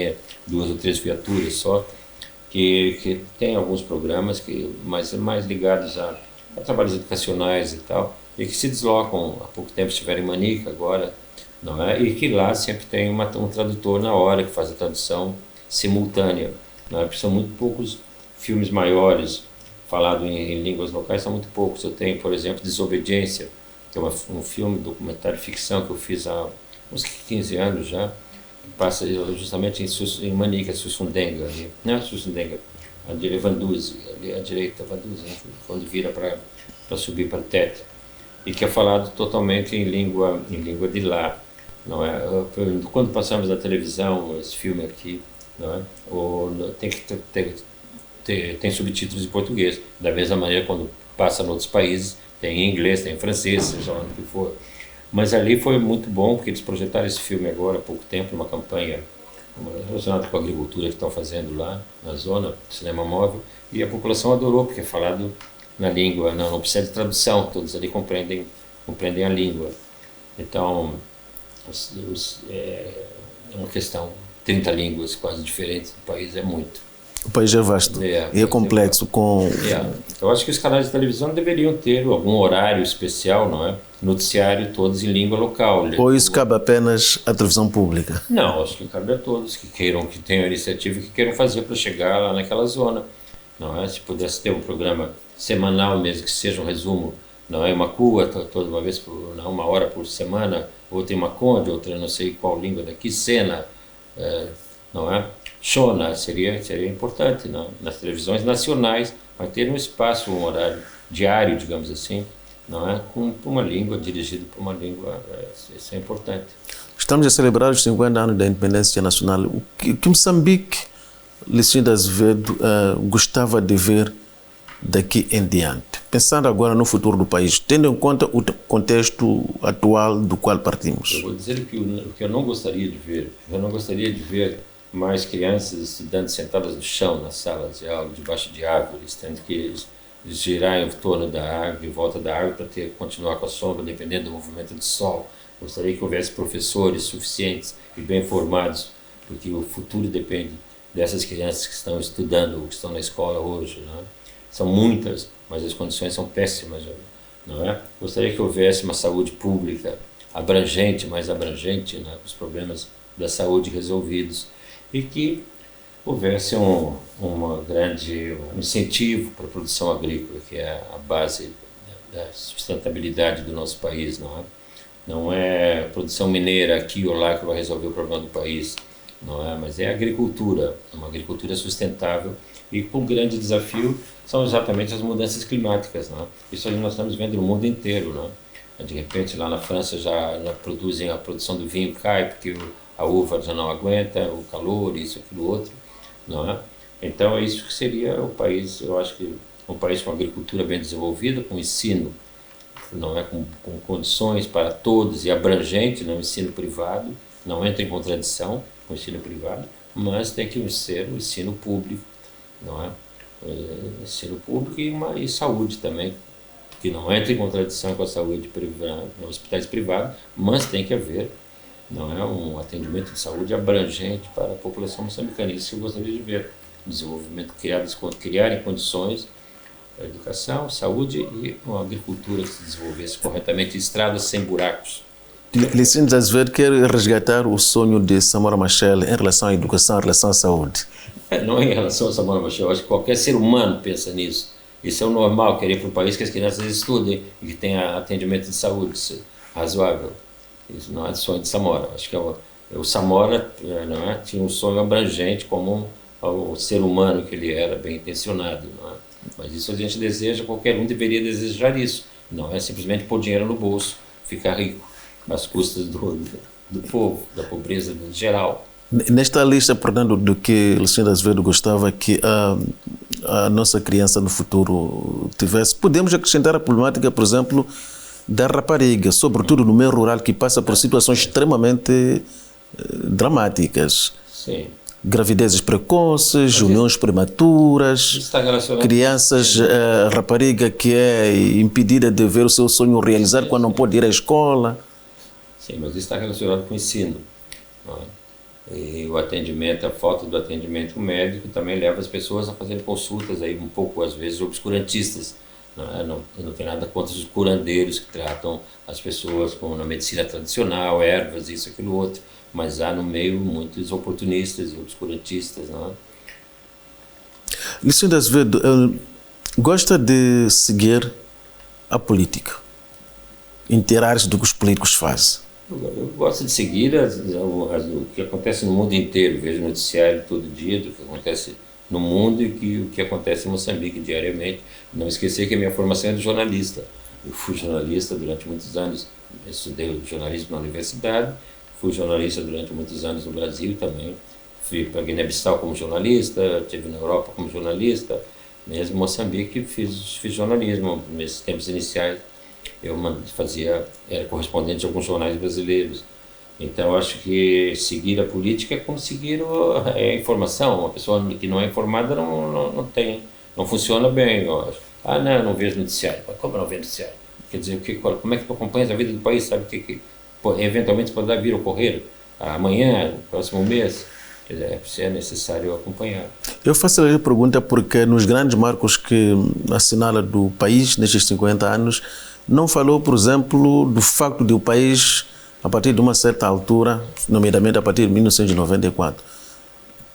2 ou 3 viaturas só, que tem alguns programas mais ligados a trabalhos educacionais e tal, e que se deslocam. Há pouco tempo estiveram em Manica agora, não é? E que lá sempre tem um tradutor na hora que faz a tradução simultânea, não é? Porque são muito poucos filmes maiores falados em línguas locais, são muito poucos. Eu tenho, por exemplo, Desobediência, que é um filme, documentário de ficção que eu fiz há uns 15 anos já, que passa justamente em Manica, Sussundenga, não é Sussundenga, a Vanduzi, ali à direita, Vanduzi, quando vira para subir para Tete, e que é falado totalmente em língua de lá, não é? Quando passamos na televisão esse filme aqui, não é? Tem que tem subtítulos em português, da mesma maneira quando passa em outros países tem em inglês, tem em francês, seja lá no que for. Mas ali foi muito bom, porque eles projetaram esse filme agora há pouco tempo, numa campanha relacionada com a agricultura que estão fazendo lá na zona, cinema móvel, e a população adorou, porque é falado na língua, não precisa de tradução, todos ali compreendem a língua. Então, é uma questão, 30 línguas quase diferentes do país é muito. O país é vasto e é complexo. Eu acho que os canais de televisão deveriam ter algum horário especial, não é? Noticiário todos em língua local. Ou isso cabe apenas à televisão pública? Não, acho que cabe a todos que queiram, que tenham iniciativa, que queiram fazer para chegar lá naquela zona, não é? Se pudesse ter um programa semanal mesmo, que seja um resumo, não é? Uma CUA, toda uma vez, não, 1 hora por semana, outra em Maconde, outra não sei qual língua daqui, Sena, não é? Shona, seria importante, não? Nas televisões nacionais, vai ter um espaço, um horário diário, digamos assim, não é? Com uma língua, dirigido por uma língua, isso é importante. Estamos a celebrar os 50 anos da independência nacional. O que Moçambique, Licínio Azevedo, gostava de ver daqui em diante? Pensando agora no futuro do país, tendo em conta o contexto atual do qual partimos. Eu vou dizer que o que eu não gostaria de ver, mais crianças, estudantes sentadas no chão, nas salas de aula, debaixo de árvores, tendo que girar em torno da árvore, em volta da árvore, para continuar com a sombra, dependendo do movimento do sol. Gostaria que houvesse professores suficientes e bem formados, porque o futuro depende dessas crianças que estão estudando, que estão na escola hoje, não é? São muitas, mas as condições são péssimas, não é? Gostaria que houvesse uma saúde pública abrangente, mais abrangente, né? Os problemas da saúde resolvidos, e que houvesse um incentivo para a produção agrícola, que é a base da sustentabilidade do nosso país, não é? Não é produção mineira aqui ou lá que vai resolver o problema do país, não é? Mas é a agricultura, uma agricultura sustentável, e com um grande desafio são exatamente as mudanças climáticas, não é? Isso nós estamos vendo no mundo inteiro, não é? De repente lá na França já produzem, a produção do vinho cai porque a uva já não aguenta o calor, isso, aquilo, outro, não é? Então é isso que seria o país, eu acho que um país com agricultura bem desenvolvida, com ensino, não é, com condições para todos e abrangente, não ensino privado, não entra em contradição com o ensino privado, mas tem que ser o ensino público, não é? Ensino público e saúde também, que não entra em contradição com a saúde privada, nos hospitais privados, mas tem que haver, não é, um atendimento de saúde abrangente para a população moçambicana. Isso eu gostaria de ver, desenvolvimento, criarem condições, a educação, saúde e uma agricultura que se desenvolvesse corretamente, estradas sem buracos. Licínio Azevedo quer resgatar o sonho de Samora Machel em relação à educação, em relação à saúde. Não em relação a Samora Machel, eu acho que qualquer ser humano pensa nisso. Isso é o normal, querer para o país que as crianças estudem e que tenha atendimento de saúde razoável. Isso não é sonho de Samora. Acho que o Samora, não é, tinha um sonho abrangente comum ao ser humano que ele era, bem intencionado, não é? Mas isso a gente deseja, qualquer um deveria desejar isso. Não é simplesmente pôr dinheiro no bolso, ficar rico, às custas do povo, da pobreza em geral. Nesta lista, portanto, do que o Licínio Azevedo gostava que a nossa criança no futuro tivesse, podemos acrescentar a problemática, por exemplo, da rapariga, sobretudo no meio rural, que passa por situações extremamente dramáticas. Sim. Gravidezes precoces, uniões prematuras, crianças, rapariga que é impedida de ver o seu sonho realizar quando não pode ir à escola. Sim, mas isso está relacionado com o ensino, não é? E o atendimento, a falta do atendimento médico também leva as pessoas a fazerem consultas aí um pouco, às vezes, obscurantistas. Não tem nada contra os curandeiros que tratam as pessoas na medicina tradicional, ervas, isso, aquilo, outro. Mas há no meio muitos oportunistas e obscurantistas, não é? Licínio Azevedo gosta de seguir a política, interar-se do que os políticos fazem. Eu gosto de seguir o que acontece no mundo inteiro, vejo noticiário todo dia do que acontece no mundo e o que acontece em Moçambique diariamente. Não esquecer que a minha formação é de jornalista. Eu fui jornalista durante muitos anos, estudei jornalismo na universidade, fui jornalista durante muitos anos no Brasil também. Fui para Guiné-Bissau como jornalista, estive na Europa como jornalista, mesmo em Moçambique fiz jornalismo. Nesses tempos iniciais eu era correspondente de alguns jornais brasileiros. Então acho que seguir a política é como seguir a informação. Uma pessoa que não é informada não funciona bem, eu acho. Não vejo noticiário. Como não vejo noticiário? Quer dizer, como é que tu acompanhas a vida do país, sabe eventualmente poderá vir a ocorrer amanhã, no próximo mês. É necessário acompanhar. Eu faço a pergunta porque nos grandes marcos que assinala do país nestes 50 anos, não falou, por exemplo, do facto de o país, a partir de uma certa altura, nomeadamente a partir de 1994,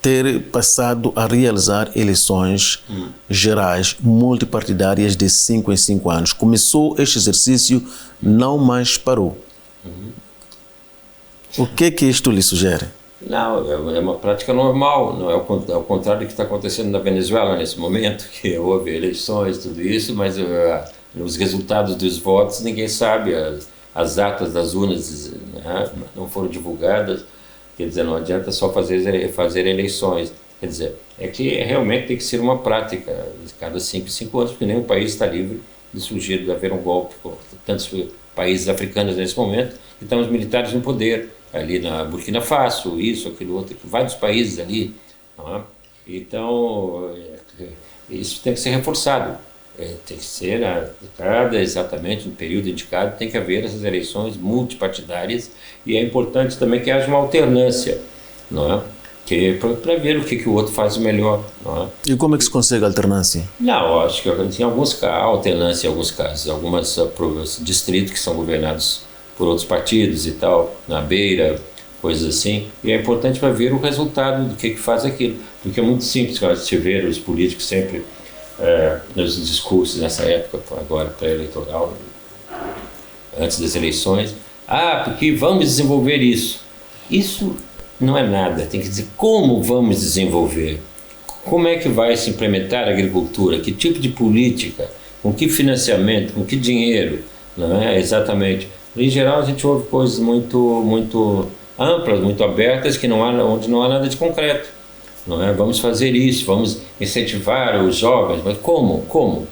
ter passado a realizar eleições gerais multipartidárias de 5 em 5 anos. Começou este exercício, não mais parou. O que isto lhe sugere? Não, é uma prática normal, não é ao contrário do que está acontecendo na Venezuela nesse momento, que houve eleições, tudo isso, mas os resultados dos votos ninguém sabe, as atas das urnas, né, não foram divulgadas, quer dizer, não adianta só fazer eleições, quer dizer, é que realmente tem que ser uma prática, cada 5 em 5 anos, porque nenhum país está livre de surgir, de haver um golpe, tantos países africanos nesse momento, e estão os militares no poder, ali na Burkina Faso, isso, aquilo outro, vários países ali, não é? Então, isso tem que ser reforçado, tem que ser, exatamente no período indicado, tem que haver essas eleições multipartidárias, e é importante também que haja uma alternância, não é? Para ver o que o outro faz melhor, não é? E como é que se consegue a alternância? Não, acho que tem alternância em alguns casos, alguns distritos que são governados por outros partidos e tal, na beira, coisas assim, e é importante para ver o resultado do que faz aquilo, porque é muito simples, cara, se ver os políticos sempre nos discursos nessa época, agora pré-eleitoral, antes das eleições, porque vamos desenvolver isso. Isso não é nada, tem que dizer como vamos desenvolver, como é que vai se implementar a agricultura, que tipo de política, com que financiamento, com que dinheiro, não é? Exatamente. Em geral, a gente ouve coisas muito amplas, muito abertas, onde não há nada de concreto. Não é? Vamos fazer isso, vamos incentivar os jovens, mas como?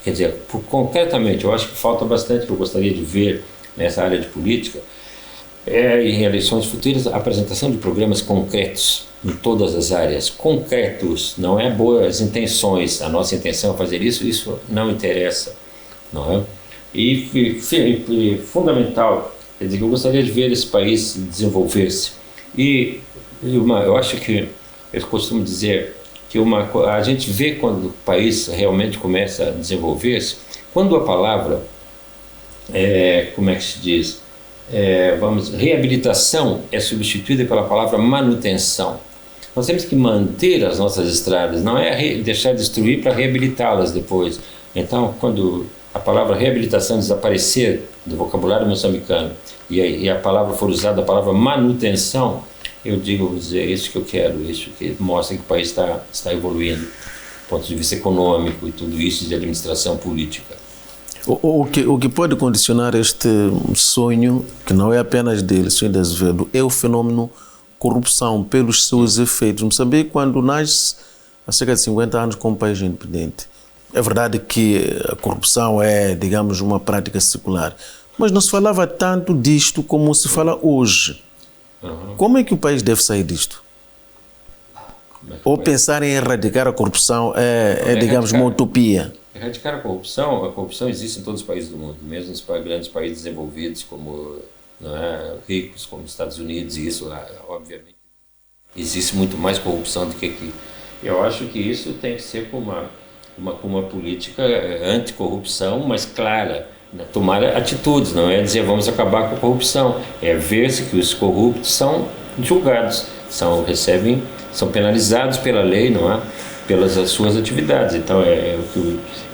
Quer dizer, concretamente, eu acho que falta bastante, que eu gostaria de ver nessa área de política, em eleições futuras, a apresentação de programas concretos em todas as áreas, concretos, não é boas intenções, a nossa intenção é fazer isso não interessa, não é? E fundamental, quer dizer, que eu gostaria de ver esse país desenvolver-se. Eu acho que, eu costumo dizer que a gente vê quando o país realmente começa a desenvolver-se, quando a palavra, como é que se diz, reabilitação é substituída pela palavra manutenção. Nós temos que manter as nossas estradas, não é deixar destruir para reabilitá-las depois. Então, quando a palavra reabilitação desaparecer do vocabulário moçambicano e a palavra for usada, a palavra manutenção, eu digo, é isso que eu quero, isso que mostra que o país está evoluindo, do ponto de vista econômico e tudo isso, de administração política. O que pode condicionar este sonho, que não é apenas de Eliseu de Azevedo, é o fenômeno corrupção, pelos seus efeitos. Moçambique, quando nasce há cerca de 50 anos como país independente, é verdade que a corrupção é, digamos, uma prática secular, mas não se falava tanto disto como se fala hoje. Como é que o país deve sair disto? Ou pensar em erradicar a corrupção digamos, uma utopia? Erradicar a corrupção existe em todos os países do mundo, mesmo nos grandes países desenvolvidos, como ricos, como os Estados Unidos, e isso, obviamente, existe muito mais corrupção do que aqui. Eu acho que isso tem que ser com uma política anticorrupção, mas clara, né? Tomar atitudes, não é dizer vamos acabar com a corrupção, é ver-se que os corruptos são julgados, são penalizados pela lei, não é? Pelas suas atividades. Então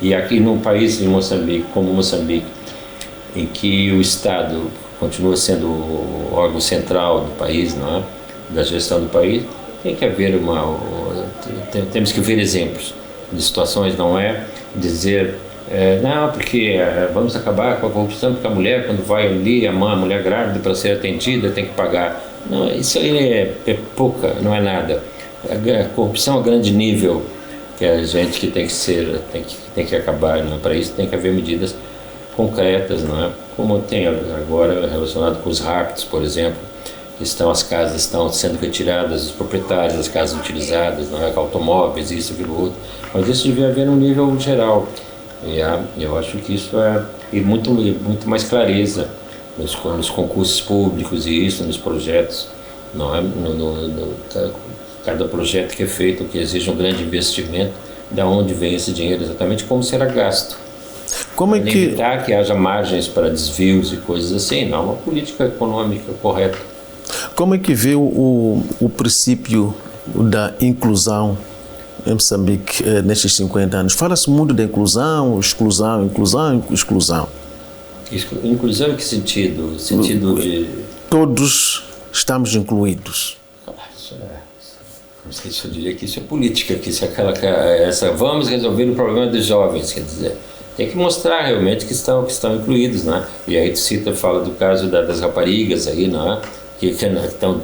e aqui num país de Moçambique, como Moçambique, em que o Estado continua sendo o órgão central do país, não é? Da gestão do país, tem que haver temos que ver exemplos de situações, não é dizer não, porque vamos acabar com a corrupção, porque a mulher, quando vai ali, a mulher grávida, para ser atendida, tem que pagar. Não, isso aí é pouca, não é nada. A corrupção a grande nível, que a gente que tem que acabar, não é? Para isso tem que haver medidas concretas, não é? Como tem agora relacionado com os raptos, por exemplo, que as casas estão sendo retiradas dos proprietários, as casas utilizadas, não é? Automóveis, isso, aquilo, outro. Mas isso devia haver num nível geral. Eu acho que isso e muito mais clareza nos concursos públicos e isso, nos projetos, não é? Cada projeto que é feito, que exige um grande investimento, de onde vem esse dinheiro exatamente, como será gasto. Como é que... Evitar que haja margens para desvios e coisas assim, não, uma política econômica correta. Como é que vê o princípio da inclusão em Moçambique nestes 50 anos? Fala-se muito da inclusão, exclusão. Inclusão em que sentido? No sentido de... Todos estamos incluídos. Não sei se eu diria que isso é política, que isso é vamos resolver o problema dos jovens, quer dizer, tem que mostrar realmente que estão incluídos, né? E aí tu fala do caso das raparigas aí, né? Que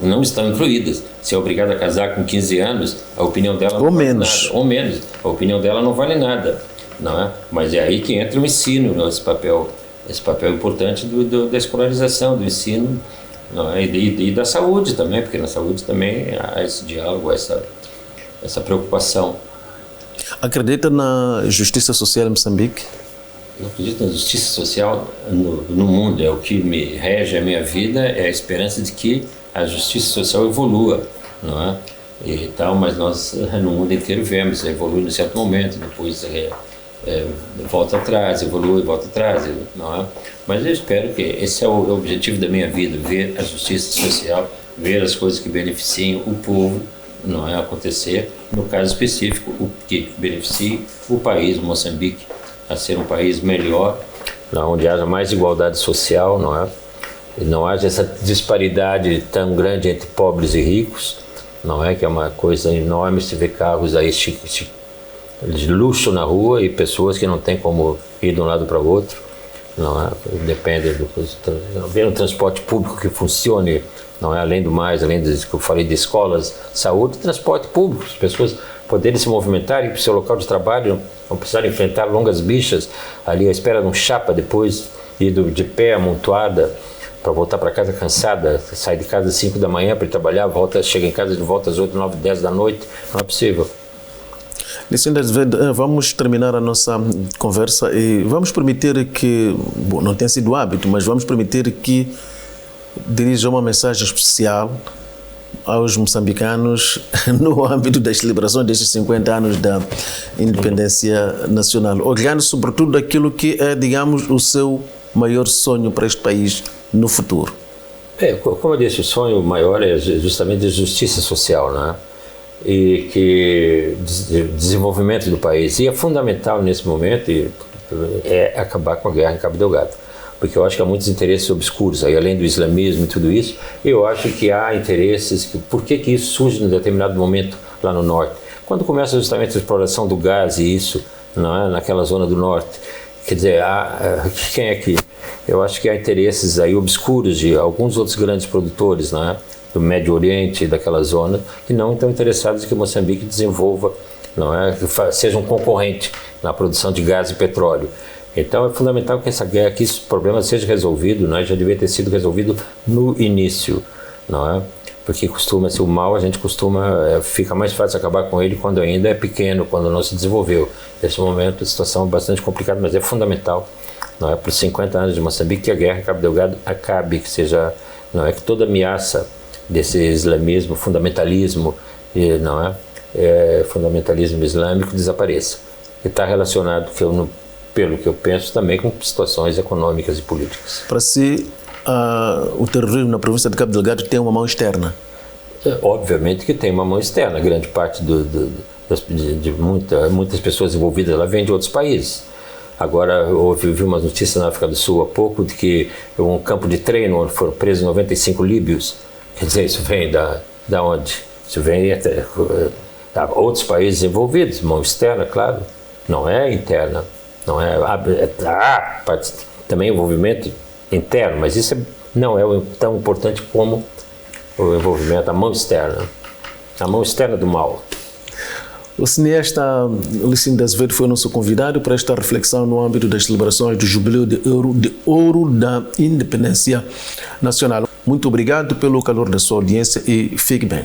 não estão incluídas. Se é obrigada a casar com 15 anos, a opinião dela não vale nada. Ou menos. A opinião dela não vale nada, não é? Mas é aí que entra o ensino, esse papel importante da escolarização, do ensino, não é? E da saúde também, porque na saúde também há esse diálogo, essa preocupação. Acredita na justiça social em Moçambique? Eu acredito na justiça social no mundo, é o que me rege a minha vida, é a esperança de que a justiça social evolua, não é? E tal, mas nós no mundo inteiro vemos, evolui em certo momento, depois volta atrás, evolui, volta atrás, não é? Mas eu espero que esse é o objetivo da minha vida, ver a justiça social, ver as coisas que beneficiam o povo, não é, acontecer, no caso específico, o que beneficie o país, Moçambique, a ser um país melhor, onde haja mais igualdade social, não é? E não haja essa disparidade tão grande entre pobres e ricos, não é? Que é uma coisa enorme se ver carros aí de luxo na rua e pessoas que não têm como ir de um lado para o outro, não é? Depende ver um transporte público que funcione, não é? Além do mais, além do que eu falei de escolas, saúde, transporte público, as pessoas poderem se movimentar, ir para o seu local de trabalho, não precisar enfrentar longas bichas ali à espera de um chapa, depois ir de pé amontoada para voltar para casa cansada, sai de casa às 5 da manhã para ir trabalhar, chega em casa de volta às 8, 9, 10 da noite, não é possível. Lucinda Azevedo, vamos terminar a nossa conversa e vamos permitir que, bom, não tem sido hábito, mas vamos permitir que dirija uma mensagem especial aos moçambicanos no âmbito das celebrações destes 50 anos da independência nacional, olhando sobretudo aquilo que é, digamos, o seu maior sonho para este país no futuro. Como eu disse, o sonho maior é justamente a justiça social, né? E que desenvolvimento do país. E é fundamental nesse momento acabar com a guerra em Cabo Delgado, porque eu acho que há muitos interesses obscuros, aí, além do islamismo e tudo isso, eu acho que há interesses, por que isso surge em determinado momento lá no norte? Quando começa justamente a exploração do gás e isso, não é, naquela zona do norte, quer dizer, quem é que... Eu acho que há interesses aí obscuros de alguns outros grandes produtores, não é, do Médio Oriente, daquela zona, que não estão interessados em que Moçambique desenvolva, não é, que seja um concorrente na produção de gás e petróleo. Então é fundamental que essa guerra, que esse problema seja resolvido, não é? Já devia ter sido resolvido no início, não é? Porque costuma-se o mal, a gente fica mais fácil acabar com ele quando ainda é pequeno, quando não se desenvolveu. Nesse momento a situação é bastante complicada, mas é fundamental, não é, para os 50 anos de Moçambique, que a guerra em Cabo Delgado acabe, que seja, não é, que toda ameaça desse islamismo, fundamentalismo, não é, fundamentalismo islâmico desapareça. E está relacionado, pelo que eu penso, também com situações econômicas e políticas. Para si, o terrorismo na província de Cabo Delgado tem uma mão externa? Obviamente que tem uma mão externa. Grande parte de muitas pessoas envolvidas lá vem de outros países. Agora, vi uma notícia na África do Sul há pouco de que um campo de treino onde foram presos 95 líbios. Quer dizer, isso vem da onde? Isso vem até outros países envolvidos, mão externa, claro, não é interna, não é, também envolvimento interno, mas isso não é tão importante como o envolvimento da mão externa, a mão externa do mal. O cineasta Lucinda Azevedo foi nosso convidado para esta reflexão no âmbito das celebrações do Jubileu de Ouro da Independência Nacional. Muito obrigado pelo calor da sua audiência e fique bem.